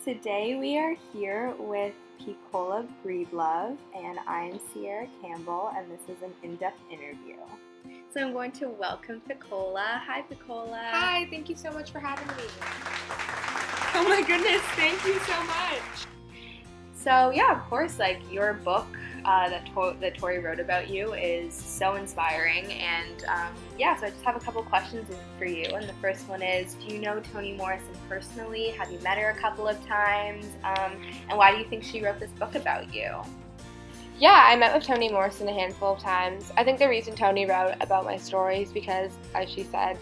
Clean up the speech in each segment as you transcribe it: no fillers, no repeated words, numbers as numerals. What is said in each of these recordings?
Today we are here with Pecola Breedlove, and I'm Sierra Campbell, and this is an in-depth interview. So I'm going to welcome Pecola. Hi, Pecola. Hi, thank you so much for having me. Oh my goodness, thank you so much. So yeah, of course, your book that Tori wrote about you is so inspiring, and so I just have a couple questions for you. And the first one is, do you know Toni Morrison personally? Have you met her a couple of times? And why do you think she wrote this book about you? Yeah, I met with Toni Morrison a handful of times. I think the reason Toni wrote about my story is because, as she said,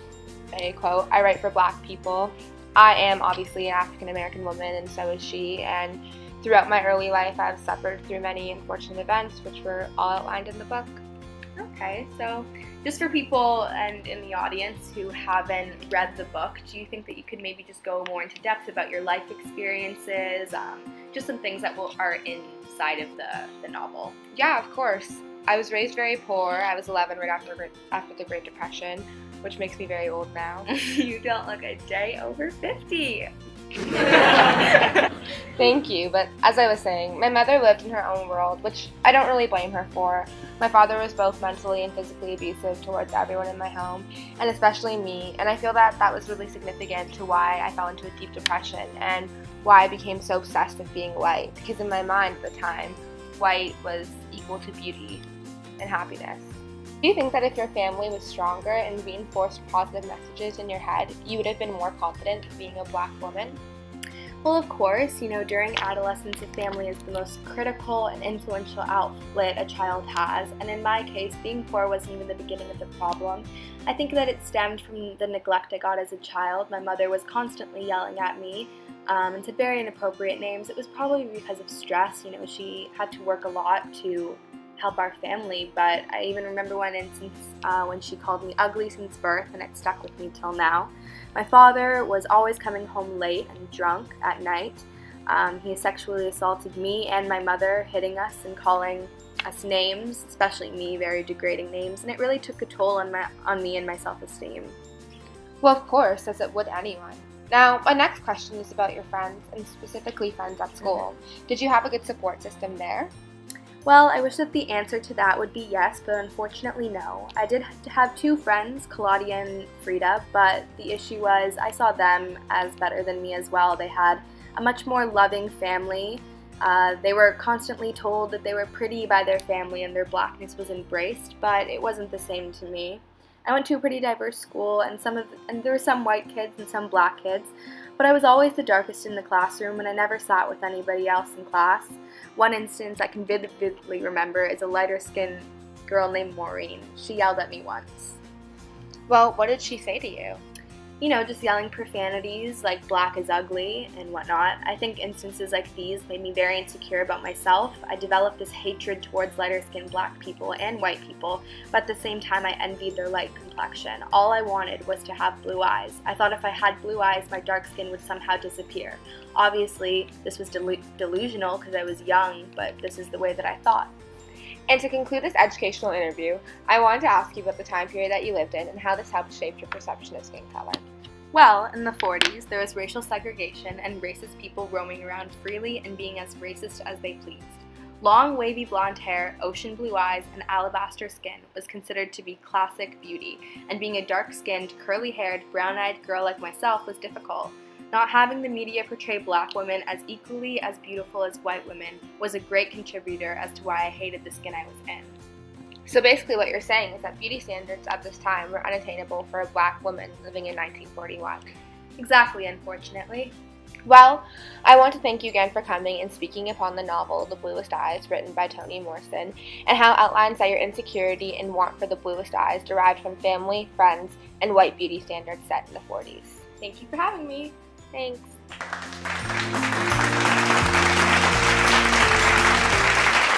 a quote, I write for Black people. I am obviously an African American woman, and so is she, and throughout my early life, I've suffered through many unfortunate events, which were all outlined in the book. Okay, so just for people and in the audience who haven't read the book, do you think that you could maybe just go more into depth about your life experiences, just some things that are inside of the novel? Yeah, of course. I was raised very poor. I was 11 right after the Great Depression, which makes me very old now. You don't look a day over 50. Thank you, but as I was saying, my mother lived in her own world, which I don't really blame her for. My father was both mentally and physically abusive towards everyone in my home, and especially me, and I feel that was really significant to why I fell into a deep depression and why I became so obsessed with being white, because in my mind at the time, white was equal to beauty and happiness. Do you think that if your family was stronger and reinforced positive messages in your head, you would have been more confident being a Black woman? Well, of course, during adolescence, a family is the most critical and influential outlet a child has, and in my case, being poor wasn't even the beginning of the problem. I think that it stemmed from the neglect I got as a child. My mother was constantly yelling at me and said very inappropriate names. It was probably because of stress. She had to work a lot to help our family, but I even remember one instance when she called me ugly since birth, and it stuck with me till now. My father was always coming home late and drunk at night. He sexually assaulted me and my mother, hitting us and calling us names, especially me, very degrading names, and it really took a toll on me and my self-esteem. Well, of course, as it would anyone. Now, my next question is about your friends, and specifically friends at school. Did you have a good support system there? Well, I wish that the answer to that would be yes, but unfortunately no. I did have two friends, Claudia and Frida, but the issue was I saw them as better than me as well. They had a much more loving family. They were constantly told that they were pretty by their family and their Blackness was embraced, but it wasn't the same to me. I went to a pretty diverse school, and there were some white kids and some Black kids, but I was always the darkest in the classroom, and I never sat with anybody else in class. One instance I can vividly remember is a lighter-skinned girl named Maureen. She yelled at me once. Well, what did she say to you? Just yelling profanities like Black is ugly and whatnot. I think instances like these made me very insecure about myself. I developed this hatred towards lighter-skinned Black people and white people, but at the same time I envied their light complexion. All I wanted was to have blue eyes. I thought if I had blue eyes, my dark skin would somehow disappear. Obviously, this was delusional because I was young, but this is the way that I thought. And to conclude this educational interview, I wanted to ask you about the time period that you lived in and how this helped shape your perception of skin color. Well, in the 40s, there was racial segregation and racist people roaming around freely and being as racist as they pleased. Long, wavy blonde hair, ocean blue eyes, and alabaster skin was considered to be classic beauty, and being a dark-skinned, curly-haired, brown-eyed girl like myself was difficult. Not having the media portray Black women as equally as beautiful as white women was a great contributor as to why I hated the skin I was in. So basically what you're saying is that beauty standards at this time were unattainable for a Black woman living in 1941. Exactly, unfortunately. Well, I want to thank you again for coming and speaking upon the novel The Bluest Eyes, written by Toni Morrison, and how it outlines that your insecurity and want for the bluest eyes derived from family, friends, and white beauty standards set in the 40s. Thank you for having me. Thanks.